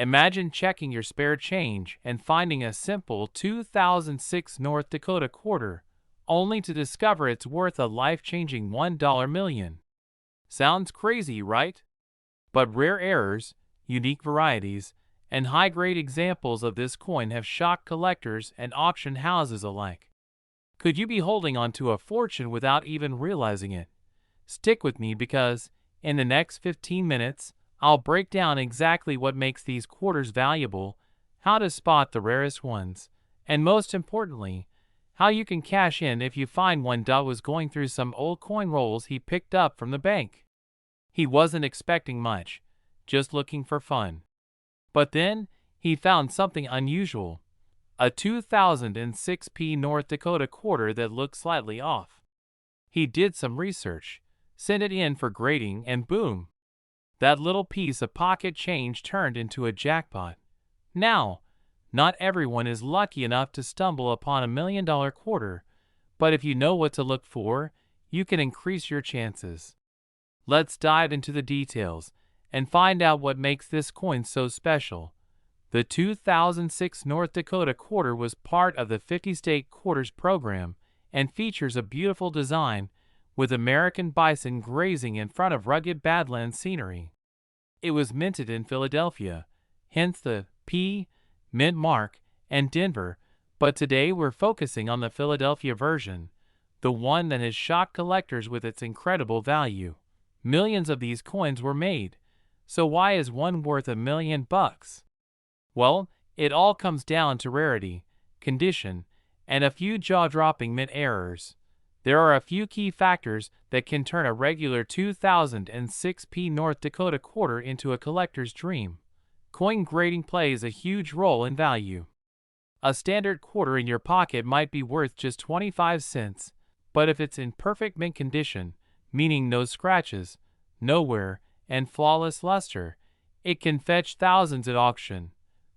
Imagine checking your spare change and finding a simple 2006 North Dakota quarter, only to discover it's worth a life-changing $1 million. Sounds crazy, right? But rare errors, unique varieties, and high-grade examples of this coin have shocked collectors and auction houses alike. Could you be holding on to a fortune without even realizing it? Stick with me because, in the next 15 minutes, I'll break down exactly what makes these quarters valuable, how to spot the rarest ones, and most importantly, how you can cash in if you find one that was going through some old coin rolls he picked up from the bank. He wasn't expecting much, just looking for fun. But then, he found something unusual, a 2006 North Dakota quarter that looked slightly off. He did some research, sent it in for grading, and boom! That little piece of pocket change turned into a jackpot. Now, not everyone is lucky enough to stumble upon $1 million quarter, but if you know what to look for, you can increase your chances. Let's dive into the details and find out what makes this coin so special. The 2006 North Dakota quarter was part of the 50-state quarters program and features a beautiful design with American bison grazing in front of rugged badlands scenery. It was minted in Philadelphia, hence the P mint mark, and Denver, but today we're focusing on the Philadelphia version, the one that has shocked collectors with its incredible value. Millions of these coins were made, so why is one worth $1 million? Well, it all comes down to rarity, condition, and a few jaw-dropping mint errors. There are a few key factors that can turn a regular 2006 North Dakota quarter into a collector's dream. Coin grading plays a huge role in value. A standard quarter in your pocket might be worth just 25 cents, but if it's in perfect mint condition, meaning no scratches, no wear, and flawless luster, it can fetch thousands at auction.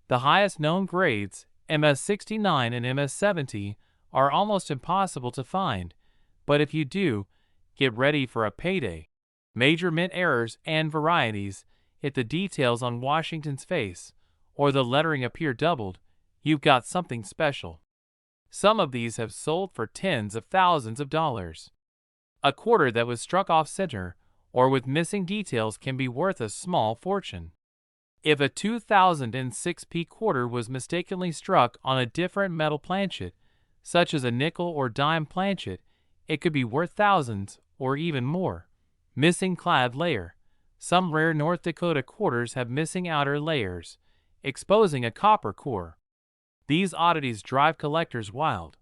The highest known grades, MS69 and MS70, are almost impossible to find, but if you do, get ready for a payday. Major mint errors and varieties, if the details on Washington's face or the lettering appear doubled, you've got something special. Some of these have sold for tens of thousands of dollars. A quarter that was struck off center or with missing details can be worth a small fortune. If a 2006 quarter was mistakenly struck on a different metal planchet, such as a nickel or dime planchet, it could be worth thousands or even more. Missing clad layer. Some rare North Dakota quarters have missing outer layers, exposing a copper core. These oddities drive collectors wild.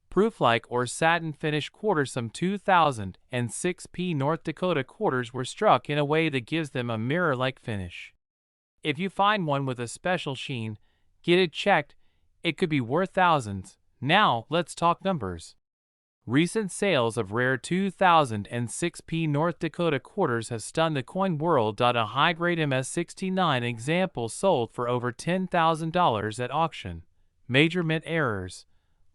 Proof-like or satin finish quarters. Some 2006 North Dakota quarters were struck in a way that gives them a mirror-like finish. If you find one with a special sheen, get it checked. It could be worth thousands. Now, let's talk numbers. Recent sales of rare 2006 North Dakota quarters have stunned the coin world. A high-grade MS69 example sold for over $10,000 at auction. Major mint errors,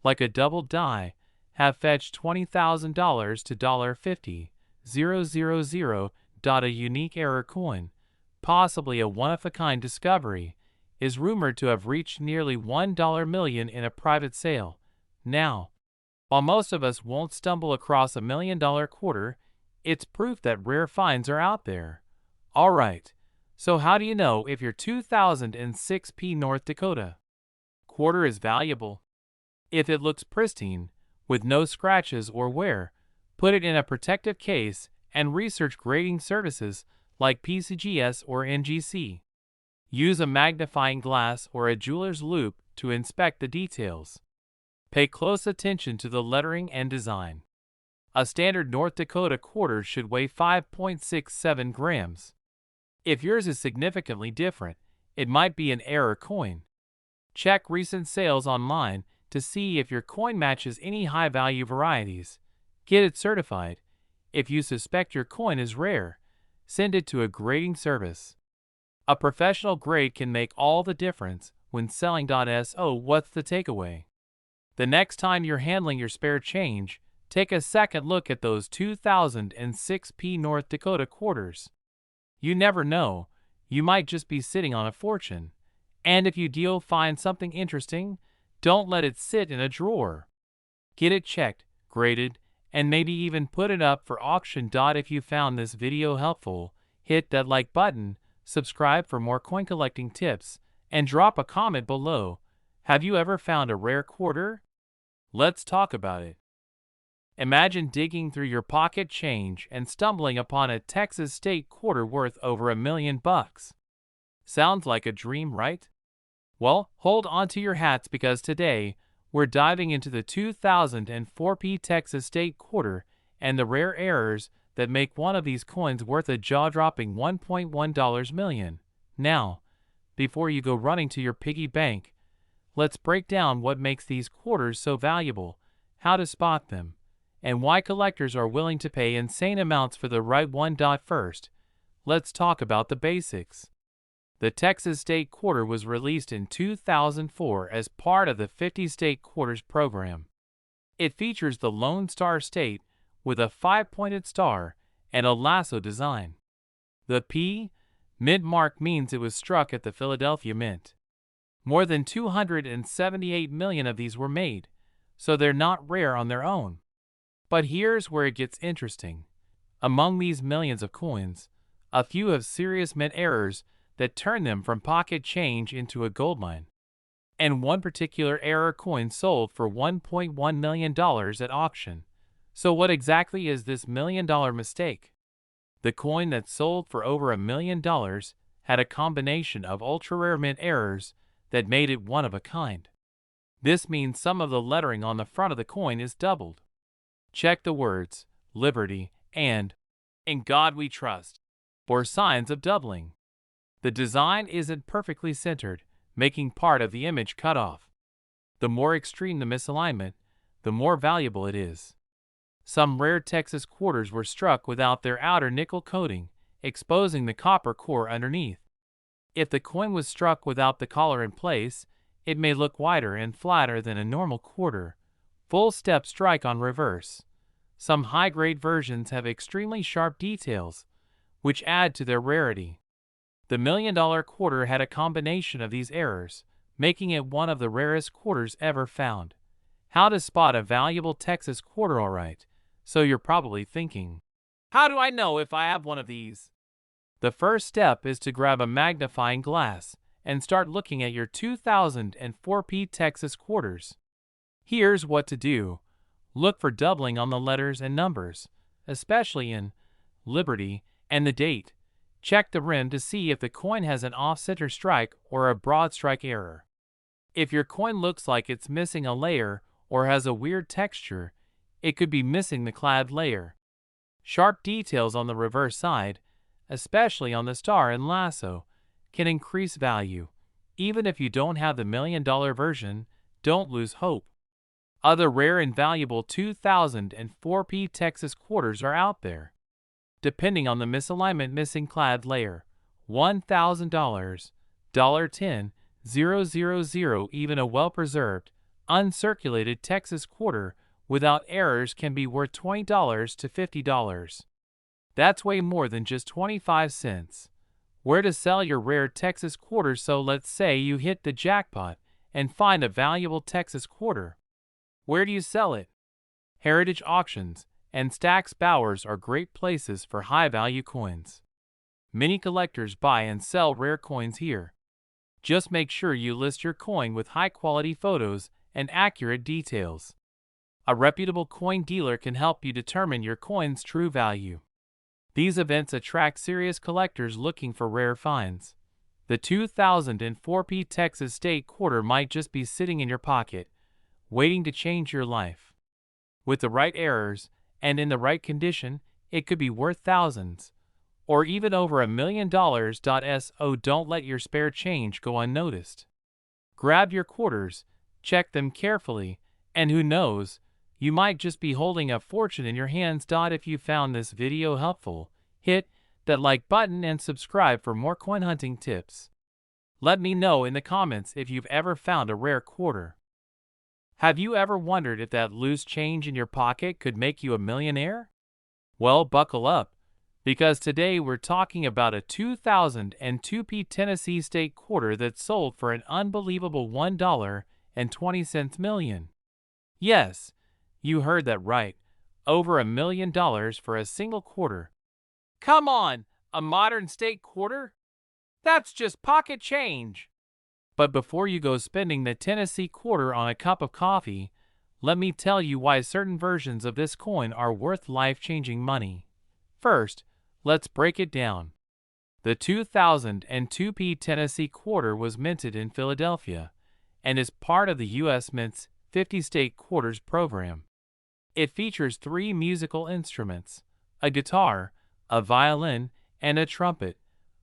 like a double die, have fetched $20,000 to $50,000. A unique error coin, possibly a one-of-a-kind discovery, is rumored to have reached nearly $1 million in a private sale. Now, while most of us won't stumble across $1 million quarter, it's proof that rare finds are out there. Alright, so how do you know if your 2006 North Dakota quarter is valuable? If it looks pristine, with no scratches or wear, put it in a protective case and research grading services like PCGS or NGC. Use a magnifying glass or a jeweler's loupe to inspect the details. Pay close attention to the lettering and design. A standard North Dakota quarter should weigh 5.67 grams. If yours is significantly different, it might be an error coin. Check recent sales online to see if your coin matches any high-value varieties. Get it certified. If you suspect your coin is rare, send it to a grading service. A professional grade can make all the difference when selling. So what's the takeaway? The next time you're handling your spare change, take a second look at those 2006 North Dakota quarters. You never know, you might just be sitting on a fortune. And if you do find something interesting, don't let it sit in a drawer. Get it checked, graded, and maybe even put it up for auction. If you found this video helpful, hit that like button, subscribe for more coin collecting tips, and drop a comment below. Have you ever found a rare quarter? Let's talk about it. Imagine digging through your pocket change and stumbling upon a Texas state quarter worth over $1 million. Sounds like a dream, right? Well, hold on to your hats because today, we're diving into the 2004 Texas state quarter and the rare errors that make one of these coins worth a jaw-dropping $1.1 million. Now, before you go running to your piggy bank, let's break down what makes these quarters so valuable, how to spot them, and why collectors are willing to pay insane amounts for the right one. First, let's talk about the basics. The Texas State Quarter was released in 2004 as part of the 50 State Quarters program. It features the Lone Star State with a 5-pointed star and a lasso design. The P Mint mark means it was struck at the Philadelphia Mint. More than 278 million of these were made, so they're not rare on their own. But here's where it gets interesting. Among these millions of coins, a few have serious mint errors that turn them from pocket change into a goldmine. And one particular error coin sold for $1.1 million at auction. So what exactly is this $1 million mistake? The coin that sold for over $1 million had a combination of ultra-rare mint errors that made it one of a kind. This means some of the lettering on the front of the coin is doubled. Check the words, Liberty, and In God We Trust, for signs of doubling. The design isn't perfectly centered, making part of the image cut off. The more extreme the misalignment, the more valuable it is. Some rare Texas quarters were struck without their outer nickel coating, exposing the copper core underneath. If the coin was struck without the collar in place, it may look wider and flatter than a normal quarter. Full step strike on reverse. Some high-grade versions have extremely sharp details, which add to their rarity. The $1 million quarter had a combination of these errors, making it one of the rarest quarters ever found. How to spot a valuable Texas quarter? Alright, so you're probably thinking, how do I know if I have one of these? The first step is to grab a magnifying glass and start looking at your 2004 Texas quarters. Here's what to do. Look for doubling on the letters and numbers, especially in Liberty and the date. Check the rim to see if the coin has an off-center strike or a broad strike error. If your coin looks like it's missing a layer or has a weird texture, it could be missing the clad layer. Sharp details on the reverse side, especially on the star and lasso, can increase value. Even if you don't have the $1 million version, don't lose hope. Other rare and valuable 2004 Texas quarters are out there. Depending on the misalignment, missing clad layer, $1,000, $10, 000, even a well-preserved, uncirculated Texas quarter without errors can be worth $20 to $50. That's way more than just 25 cents. Where to sell your rare Texas quarter? So let's say you hit the jackpot and find a valuable Texas quarter. Where do you sell it? Heritage auctions and Stack's Bowers are great places for high-value coins. Many collectors buy and sell rare coins here. Just make sure you list your coin with high-quality photos and accurate details. A reputable coin dealer can help you determine your coin's true value. These events attract serious collectors looking for rare finds. The 2004 Texas State Quarter might just be sitting in your pocket, waiting to change your life. With the right errors and in the right condition, it could be worth thousands, or even over $1 million. So don't let your spare change go unnoticed. Grab your quarters, check them carefully, and who knows, you might just be holding a fortune in your hands. If you found this video helpful, hit that like button and subscribe for more coin hunting tips. Let me know in the comments if you've ever found a rare quarter. Have you ever wondered if that loose change in your pocket could make you a millionaire? Well, buckle up, Because today we're talking about a 2002p Tennessee state quarter that sold for an unbelievable $1.20 million. Yes, you heard that right. Over $1 million for a single quarter. Come on, a modern state quarter? That's just pocket change. But before you go spending the Tennessee quarter on a cup of coffee, let me tell you why certain versions of this coin are worth life-changing money. First, let's break it down. The 2002p Tennessee quarter was minted in Philadelphia and is part of the U.S. Mint's 50 State Quarters program. It features 3 musical instruments, a guitar, a violin, and a trumpet,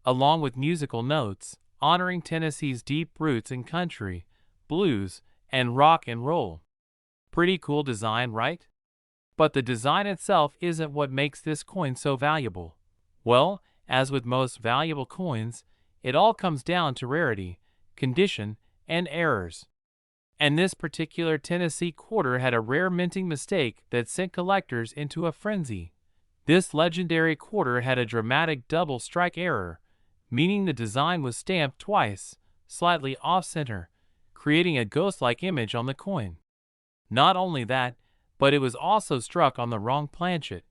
along with musical notes, honoring Tennessee's deep roots in country, blues, and rock and roll. Pretty cool design, right? But the design itself isn't what makes this coin so valuable. Well, as with most valuable coins, it all comes down to rarity, condition, and errors. And this particular Tennessee quarter had a rare minting mistake that sent collectors into a frenzy. This legendary quarter had a dramatic double strike error, meaning the design was stamped twice, slightly off-center, creating a ghost-like image on the coin. Not only that, but it was also struck on the wrong planchet,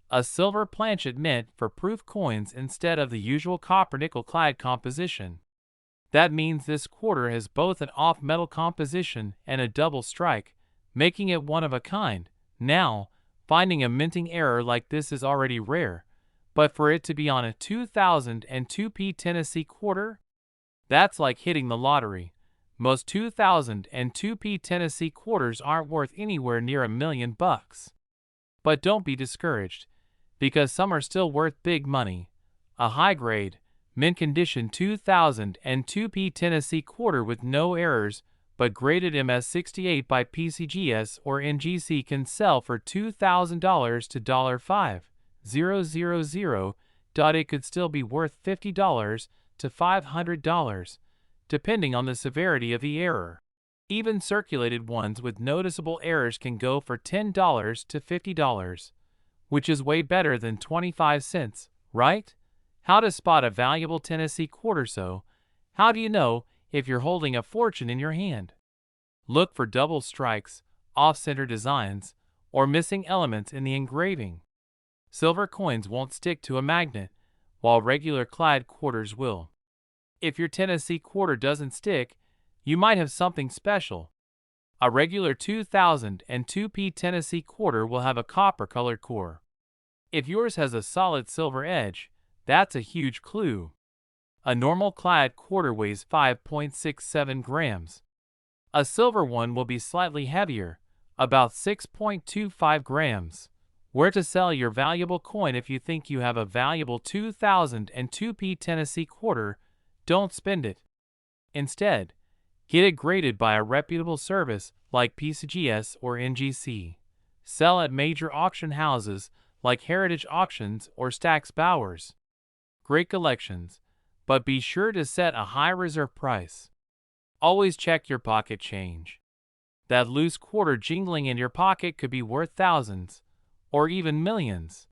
a silver planchet meant for proof coins instead of the usual copper-nickel clad composition. That means this quarter has both an off-metal composition and a double strike, making it one of a kind. Now, finding a minting error like this is already rare, but for it to be on a 2002p Tennessee quarter? That's like hitting the lottery. Most 2002p Tennessee quarters aren't worth anywhere near $1 million. But don't be discouraged, because some are still worth big money. A high-grade, mint-condition 2002p Tennessee quarter with no errors but graded MS68 by PCGS or NGC can sell for $2,000 to $5,000. It could still be worth $50 to $500, depending on the severity of the error. Even circulated ones with noticeable errors can go for $10 to $50, which is way better than 25 cents, right? How to spot a valuable Tennessee quarter? So, how do you know if you're holding a fortune in your hand? Look for double strikes, off-center designs, or missing elements in the engraving. Silver coins won't stick to a magnet, while regular clad quarters will. If your Tennessee quarter doesn't stick, you might have something special. A regular 2002p Tennessee quarter will have a copper-colored core. If yours has a solid silver edge, that's a huge clue. A normal clad quarter weighs 5.67 grams. A silver one will be slightly heavier, about 6.25 grams. Where to sell your valuable coin? If you think you have a valuable 2002p Tennessee quarter, don't spend it. Instead, get it graded by a reputable service like PCGS or NGC. Sell at major auction houses like Heritage Auctions or Stack's Bowers. Great collections, but be sure to set a high reserve price. Always check your pocket change. That loose quarter jingling in your pocket could be worth thousands, or even millions.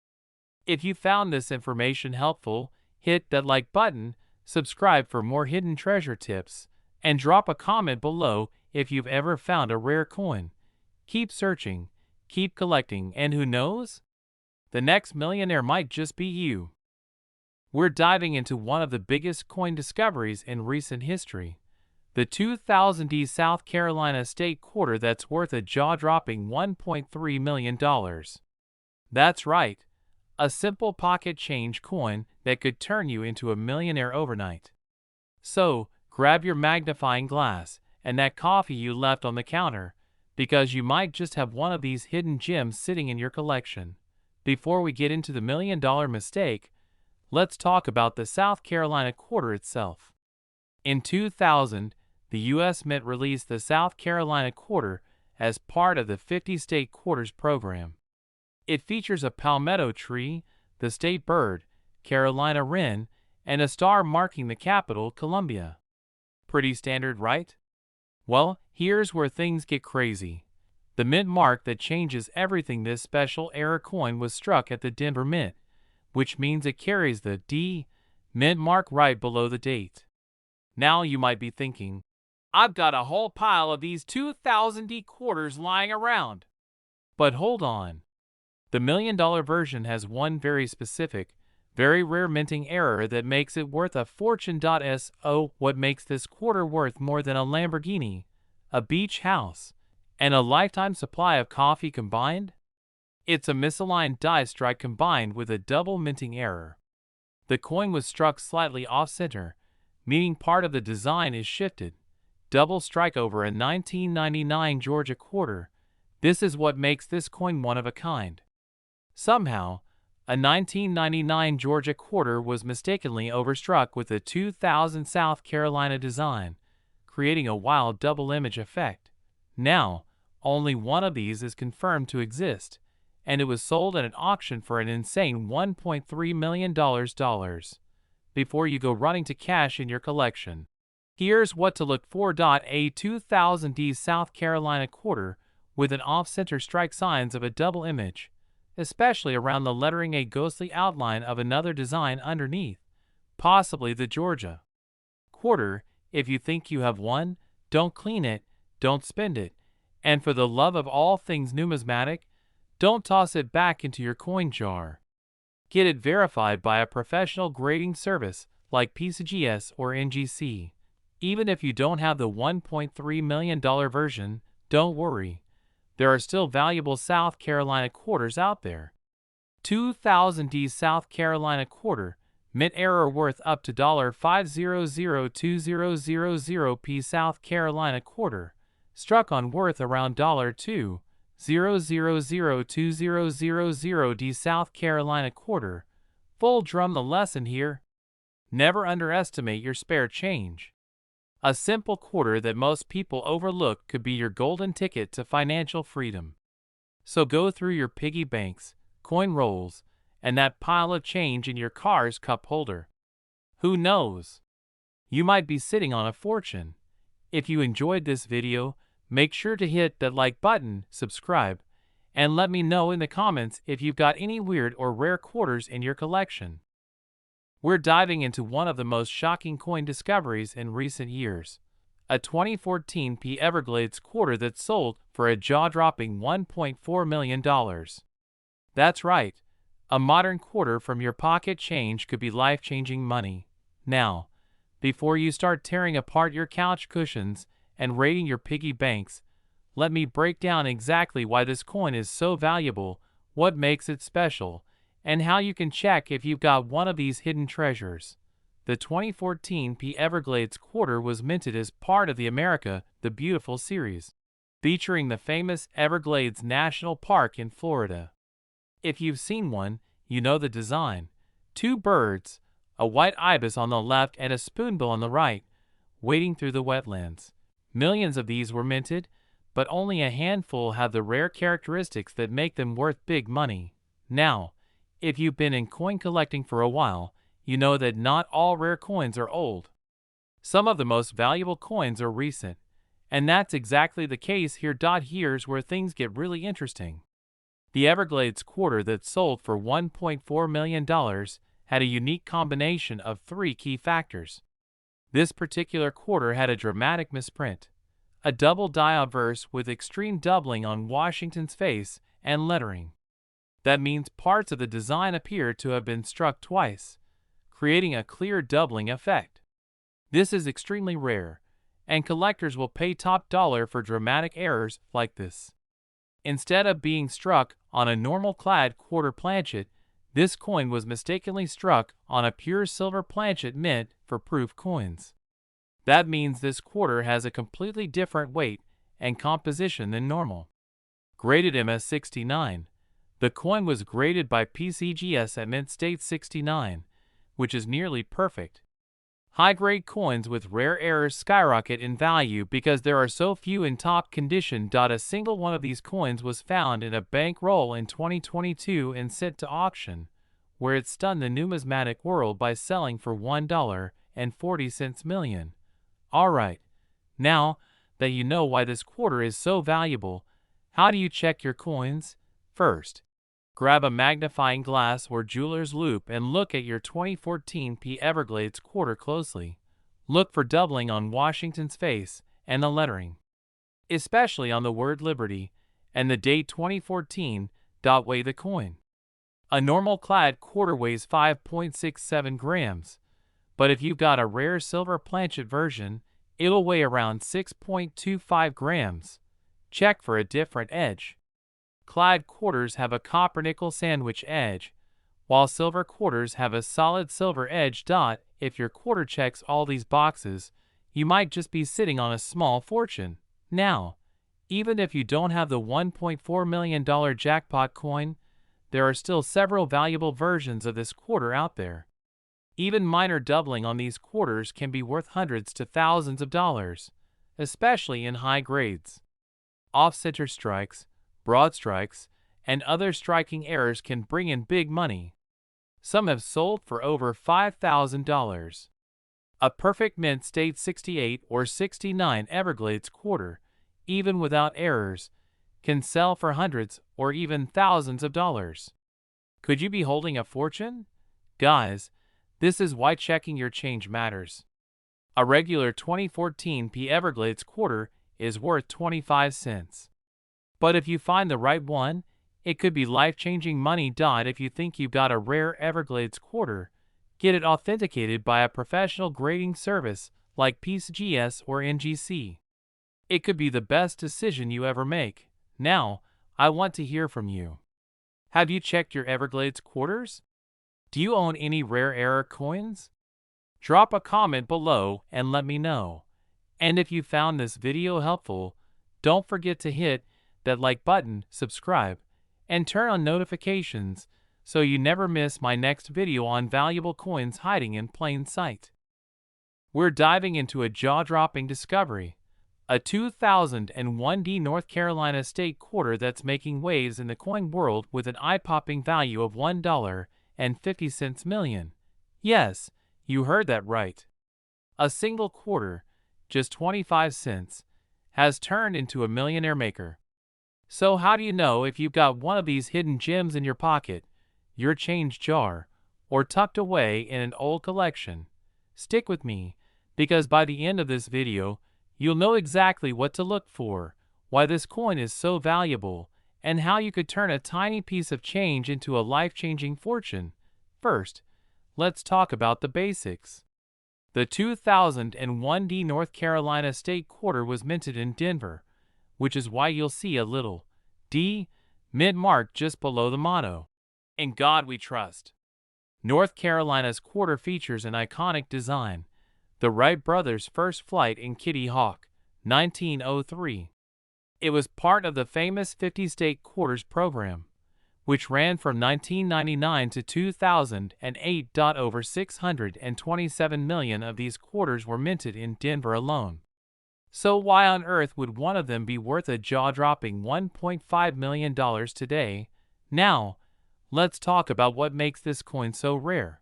If you found this information helpful, hit that like button, subscribe for more hidden treasure tips, and drop a comment below if you've ever found a rare coin. Keep searching, keep collecting, and who knows? The next millionaire might just be you. We're diving into one of the biggest coin discoveries in recent history. The 2000 South Carolina state quarter that's worth a jaw-dropping $1.3 million. That's right, a simple pocket change coin that could turn you into a millionaire overnight. So, grab your magnifying glass and that coffee you left on the counter, because you might just have one of these hidden gems sitting in your collection. Before we get into the $1 million mistake, let's talk about the South Carolina quarter itself. In 2000, the U.S. Mint released the South Carolina quarter as part of the 50 State Quarters program. It features a palmetto tree, the state bird, Carolina wren, and a star marking the capital, Columbia. Pretty standard, right? Well, here's where things get crazy. The mint mark that changes everything. This special error coin was struck at the Denver Mint, which means it carries the D mint mark right below the date. Now you might be thinking, I've got a whole pile of these 2000 D quarters lying around. But hold on. The $1,000,000 version has one very specific, very rare minting error that makes it worth a fortune. So what makes this quarter worth more than a Lamborghini, a beach house, and a lifetime supply of coffee combined? It's a misaligned die strike combined with a double minting error. The coin was struck slightly off-center, meaning part of the design is shifted. Double strike over a 1999 Georgia quarter. This is what makes this coin one of a kind. Somehow, a 1999 Georgia quarter was mistakenly overstruck with a 2000 South Carolina design, creating a wild double image effect. Now, only one of these is confirmed to exist, and it was sold at an auction for an insane $1.3 million. Before you go running to cash in your collection, here's what to look for. A 2000D South Carolina quarter with an off-center strike signs of a double image, especially around the lettering, a ghostly outline of another design underneath, possibly the Georgia quarter. If you think you have one, don't clean it, don't spend it, and for the love of all things numismatic, don't toss it back into your coin jar. Get it verified by a professional grading service like PCGS or NGC. Even if you don't have the $1.3 million version, don't worry. There are still valuable South Carolina quarters out there. 2000D South Carolina quarter, mint error worth up to $5002000P South Carolina quarter, struck on worth around $2,0002000D South Carolina quarter. Full drum the lesson here. Never underestimate your spare change. A simple quarter that most people overlook could be your golden ticket to financial freedom. So go through your piggy banks, coin rolls, and that pile of change in your car's cup holder. Who knows? You might be sitting on a fortune. If you enjoyed this video, make sure to hit that like button, subscribe, and let me know in the comments if you've got any weird or rare quarters in your collection. We're diving into one of the most shocking coin discoveries in recent years, a 2014 Everglades quarter that sold for a jaw-dropping $1.4 million. That's right, a modern quarter from your pocket change could be life-changing money. Now, before you start tearing apart your couch cushions and raiding your piggy banks, let me break down exactly why this coin is so valuable, what makes it special, and how you can check if you've got one of these hidden treasures. The 2014 Everglades Quarter was minted as part of the America the Beautiful series, featuring the famous Everglades National Park in Florida. If you've seen one, you know the design. Two birds, a white ibis on the left and a spoonbill on the right, wading through the wetlands. Millions of these were minted, but only a handful have the rare characteristics that make them worth big money. Now, if you've been in coin collecting for a while, you know that not all rare coins are old. Some of the most valuable coins are recent, and that's exactly the case here. Here's where things get really interesting. The Everglades Quarter that sold for $1.4 million had a unique combination of three key factors. This particular quarter had a dramatic misprint, a double die obverse with extreme doubling on Washington's face and lettering. That means parts of the design appear to have been struck twice, creating a clear doubling effect. This is extremely rare, and collectors will pay top dollar for dramatic errors like this. Instead of being struck on a normal clad quarter planchet, this coin was mistakenly struck on a pure silver planchet mint for proof coins. That means this quarter has a completely different weight and composition than normal. Graded MS69. The coin was graded by PCGS at mint state 69, which is nearly perfect. High-grade coins with rare errors skyrocket in value because there are so few in top condition. A single one of these coins was found in a bank roll in 2022 and sent to auction, where it stunned the numismatic world by selling for $1.40 million. Alright, now that you know why this quarter is so valuable, how do you check your coins? First, Grab a magnifying glass or jeweler's loupe and look at your 2014 Everglades Quarter closely. Look for doubling on Washington's face and the lettering, especially on the word Liberty and the date 2014. Weigh the coin. A normal clad quarter weighs 5.67 grams, but if you've got a rare silver planchet version, it'll weigh around 6.25 grams. Check for a different edge. Clad quarters have a copper-nickel sandwich edge, while silver quarters have a solid silver edge. If your quarter checks all these boxes, you might just be sitting on a small fortune. Now, even if you don't have the $1.4 million jackpot coin, there are still several valuable versions of this quarter out there. Even minor doubling on these quarters can be worth hundreds to thousands of dollars, especially in high grades. Off-center strikes, broad strikes, and other striking errors can bring in big money. Some have sold for over $5,000. A perfect mint state 68 or 69 Everglades Quarter, even without errors, can sell for hundreds or even thousands of dollars. Could you be holding a fortune? Guys, this is why checking your change matters. A regular 2014 Everglades Quarter is worth 25 cents. But if you find the right one, it could be life-changing money. If you think you've got a rare Everglades Quarter, get it authenticated by a professional grading service like PCGS or NGC. It could be the best decision you ever make. Now, I want to hear from you. Have you checked your Everglades Quarters? Do you own any rare error coins? Drop a comment below and let me know. And if you found this video helpful, don't forget to hit that like button, subscribe, and turn on notifications so you never miss my next video on valuable coins hiding in plain sight. We're diving into a jaw-dropping discovery, a 2001 North Carolina state quarter that's making waves in the coin world with an eye-popping value of $1.50 million. Yes, you heard that right. A single quarter, just 25 cents, has turned into a millionaire maker. So how do you know if you've got one of these hidden gems in your pocket, your change jar, or tucked away in an old collection? Stick with me, because by the end of this video, you'll know exactly what to look for, why this coin is so valuable, and how you could turn a tiny piece of change into a life-changing fortune. First, let's talk about the basics. The 2001 North Carolina state quarter was minted in Denver, which is why you'll see a little D mint mark just below the motto, "In God We Trust." North Carolina's quarter features an iconic design, the Wright brothers' first flight in Kitty Hawk, 1903. It was part of the famous 50-state quarters program, which ran from 1999 to 2008. Over 627 million of these quarters were minted in Denver alone. So why on earth would one of them be worth a jaw-dropping $1.5 million today? Now, let's talk about what makes this coin so rare.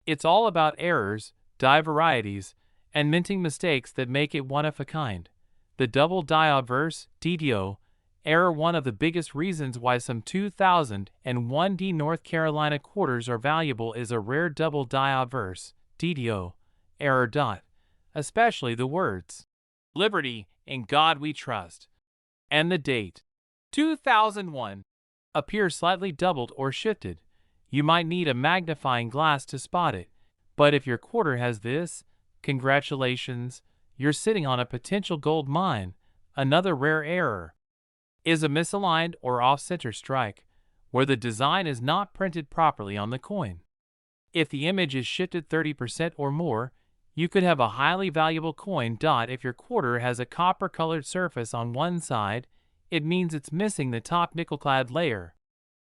It's all about errors, die varieties, and minting mistakes that make it one of a kind. The double die obverse (DDO) error, one of the biggest reasons why some 2001 North Carolina quarters are valuable, is a rare double die obverse (DDO) error. Especially the words "Liberty, in God We Trust," and the date 2001 appear slightly doubled or shifted. You might need a magnifying glass to spot it, but if your quarter has this, congratulations, you're sitting on a potential gold mine. Another rare error is a misaligned or off-center strike, where the design is not printed properly on the coin. If the image is shifted 30% or more, you could have a highly valuable coin. If your quarter has a copper-colored surface on one side, it means it's missing the top nickel-clad layer.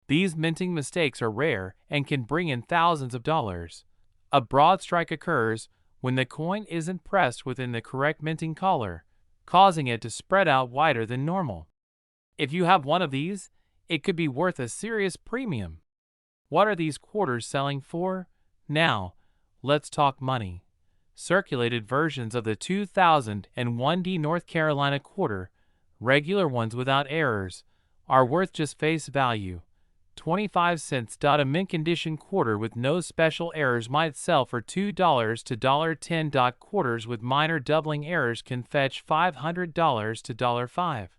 These minting mistakes are rare and can bring in thousands of dollars. A broad strike occurs when the coin isn't pressed within the correct minting collar, causing it to spread out wider than normal. If you have one of these, it could be worth a serious premium. What are these quarters selling for? Now, let's talk money. Circulated versions of the 2001 North Carolina quarter, regular ones without errors, are worth just face value 25 cents. A mint condition quarter with no special errors might sell for $2 to $10. Quarters with minor doubling errors can fetch $500 to $5,000.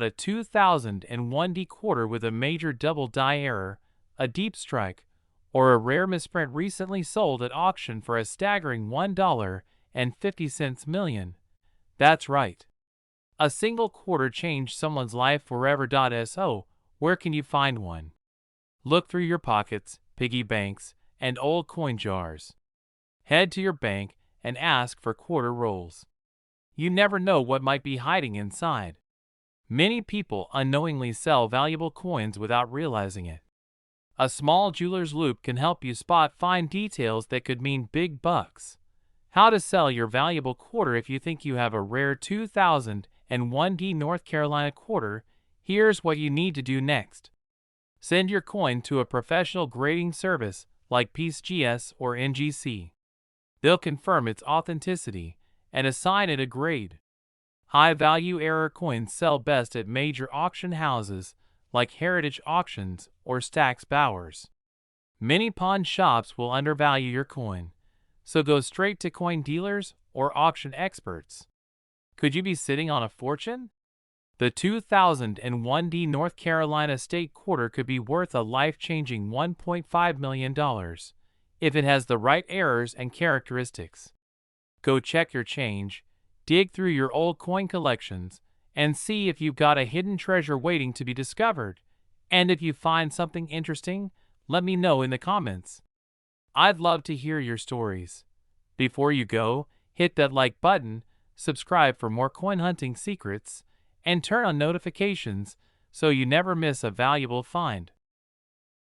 A 2001 D quarter with a major double die error, a deep strike, or a rare misprint recently sold at auction for a staggering $1.50 million. That's right. A single quarter changed someone's life forever. So, where can you find one? Look through your pockets, piggy banks, and old coin jars. Head to your bank and ask for quarter rolls. You never know what might be hiding inside. Many people unknowingly sell valuable coins without realizing it. A small jeweler's loupe can help you spot fine details that could mean big bucks. How to sell your valuable quarter. If you think you have a rare 2001 D North Carolina quarter, here's what you need to do next. Send your coin to a professional grading service like PCGS or NGC. They'll confirm its authenticity and assign it a grade. High-value error coins sell best at major auction houses like Heritage Auctions or Stack's Bowers. Many pawn shops will undervalue your coin, so go straight to coin dealers or auction experts. Could you be sitting on a fortune? The 2001 D North Carolina State Quarter could be worth a life-changing $1.5 million if it has the right errors and characteristics. Go check your change, dig through your old coin collections, and see if you've got a hidden treasure waiting to be discovered. And if you find something interesting, let me know in the comments. I'd love to hear your stories. Before you go, hit that like button, subscribe for more coin hunting secrets, and turn on notifications so you never miss a valuable find.